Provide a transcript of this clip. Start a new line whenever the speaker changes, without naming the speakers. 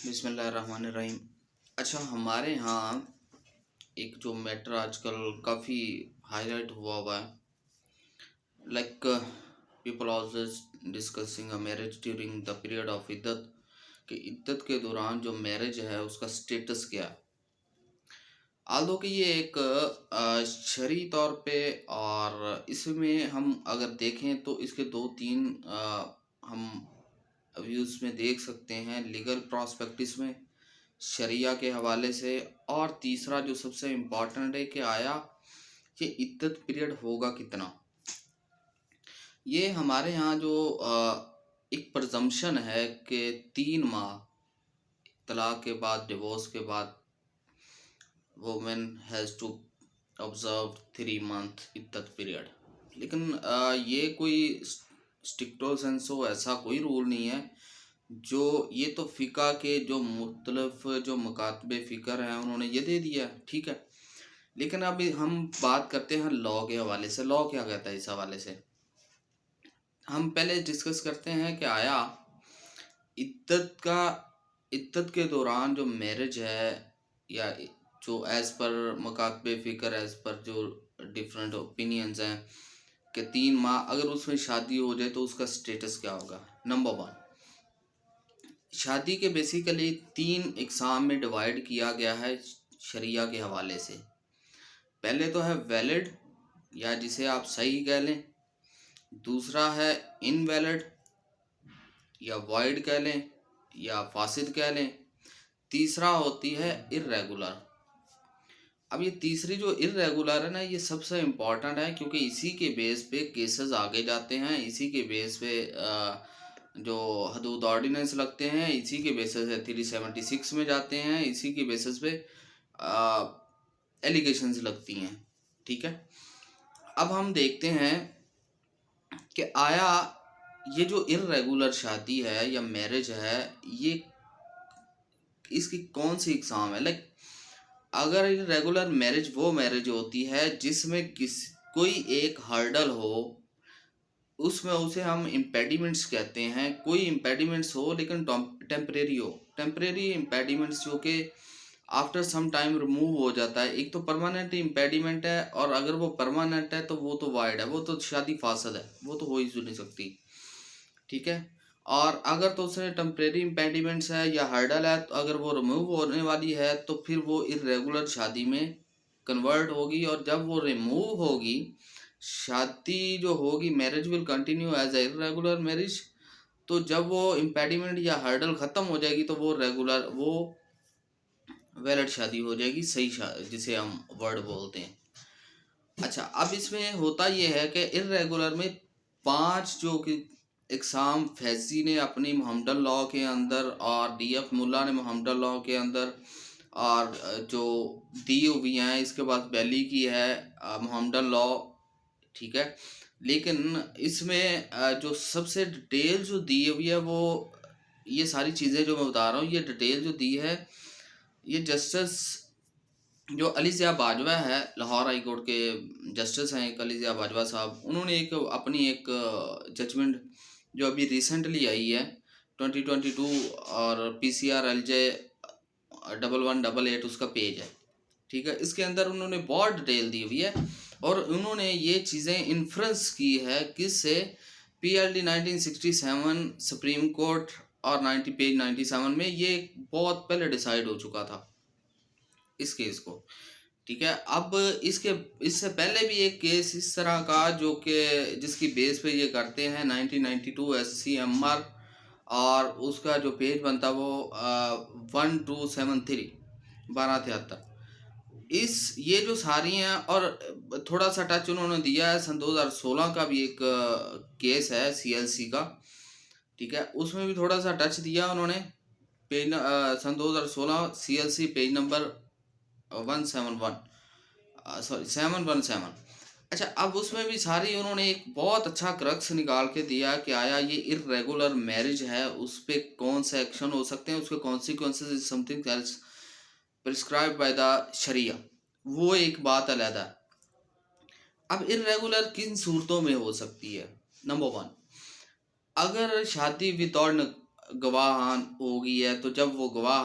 बिस्मिल्लाहिर्रहमानिर्रहीम। अच्छा, हमारे यहाँ एक जो मैटर आजकल काफ़ी हाईलाइट हुआ है, like people always discussing a marriage during the period of इद्दत, कि इद्दत के दौरान जो मैरिज है उसका स्टेटस क्या है। आल्दो कि ये एक शरई तौर पे, और इसमें हम अगर देखें तो इसके दो तीन हम व्यूज़ में देख सकते हैं, लीगल प्रॉस्पेक्टिस में, शरिया के हवाले से, और तीसरा जो सबसे इम्पॉर्टेंट है कि आया कि इद्दत पीरियड होगा कितना। ये हमारे यहाँ जो एक प्रजम्पशन है कि 3 माह तलाक के बाद, डिवोर्स के बाद, women has to observe 3 month इद्दत पीरियड। लेकिन ये कोई स्ट्रिक्टो सेंसो ऐसा कोई रूल नहीं है। जो ये तो फ़िका के जो मुख्तलिफ जो मकातबे फ़िक्र हैं उन्होंने ये दे दिया, ठीक है। लेकिन अभी हम बात करते हैं लॉ के हवाले से। लॉ क्या कहता है इस हवाले से, हम पहले डिस्कस करते हैं कि आया इद्दत के दौरान जो मैरिज है, या जो एज़ पर मकातबे फ़िक्र, एज़ पर जो डिफरेंट ओपिनियंस हैं कि 3 माह अगर उसमें शादी हो जाए तो उसका स्टेटस क्या होगा। नंबर 1, शादी के बेसिकली 3 इकसाम में डिवाइड किया गया है शरिया के हवाले से। पहले तो है वैलिड, या जिसे आप सही कह लें। दूसरा है इनवैलिड, या वाइड कह लें, या फासिद कह लें। तीसरा होती है इर्रेगुलर। अब ये तीसरी जो इर्रेगुलर है ना, ये सबसे इम्पॉर्टेंट है, क्योंकि इसी के बेस पे केसेस आगे जाते हैं, इसी के बेस पे जो हदूद ऑर्डिनेंस लगते हैं, इसी के बेसिस पे 376 में जाते हैं, इसी के बेसिस पे एलिगेशंस लगती हैं, ठीक है। अब हम देखते हैं कि आया ये जो इर्रेगुलर शादी है या मैरिज है, ये इसकी कौन सी इकसाम है। लाइक अगर इर्रेगुलर मैरिज वो मैरिज होती है जिसमें कोई एक हर्डल हो, उसमें उसे हम इम्पेडिमेंट्स कहते हैं। कोई इम्पेडिमेंट्स हो लेकिन टेम्परेरी हो, टेम्परेरी इम्पेडिमेंट्स जो कि आफ्टर सम टाइम रिमूव हो जाता है। एक तो परमानेंट इम्पेडिमेंट है, और अगर वो परमानेंट है तो वो तो वाइड है, वो तो शादी फासद है, वो तो हो ही नहीं सकती, ठीक है। और अगर तो उसमें टेम्परेरी इम्पेडिमेंट्स है या हर्डल है, तो अगर वो रिमूव होने वाली है तो फिर वो इर्रेगुलर शादी में कन्वर्ट होगी। और जब वो रिमूव होगी, शादी जो होगी, marriage will continue as a irregular marriage. तो जब वो इम्पेडिमेंट या हर्डल ख़त्म हो जाएगी तो वो वैलिड शादी हो जाएगी, सही शादी जिसे हम वर्ड बोलते हैं। अच्छा, अब इसमें होता ये है कि इर्रेगुलर में 5 जो कि इकसाम फैजी ने अपनी मोहम्मदन लॉ के अंदर, और डीएफ मुल्ला ने मोहम्मदन लॉ के अंदर, और जो दी हुई हैं, इसके बाद बैली की है मोहम्मदन लॉ, ठीक है। लेकिन इसमें जो सबसे डिटेल जो दी हुई है, वो ये सारी चीज़ें जो मैं बता रहा हूँ, ये डिटेल जो दी है, ये जस्टिस जो अली ज़िया बाजवा है, लाहौर हाई कोर्ट के जस्टिस हैं एक अली ज़िया बाजवा साहब, उन्होंने एक अपनी एक जजमेंट जो अभी रिसेंटली आई है 2022, और PCR LJ 1188 उसका पेज है, ठीक है। इसके अंदर उन्होंने बहुत डिटेल दी हुई है, और उन्होंने ये चीज़ें इन्फ्रेंस की है किससे, PLD 1967 सुप्रीम कोर्ट, और 97 में ये बहुत पहले डिसाइड हो चुका था इस केस को, ठीक है। अब इससे पहले भी एक केस इस तरह का जो कि जिसकी बेस पे ये करते हैं 1992 SCMR, और उसका जो पेज बनता वो 1273 1273। ये जो सारी हैं, और थोड़ा सा टच उन्होंने दिया है सन 2016 का भी एक केस है CLC का, ठीक है, उसमें भी थोड़ा सा टच दिया उन्होंने। पेज सन 2016 CLC पेज नंबर 171, सॉरी 717। अच्छा, अब उसमें भी सारी उन्होंने एक बहुत अच्छा क्रक्स निकाल के दिया कि आया ये इर्रेगुलर मैरिज है, उस पर कौन से एक्शन हो सकते हैं, उसके consequences is something else prescribe by the sharia, वो एक बात अलग है। अब इर्रेगुलर किन सूरतों में हो सकती है। नंबर 1, अगर शादी विदाउट गवाहान हो गई है, तो जब वो गवाह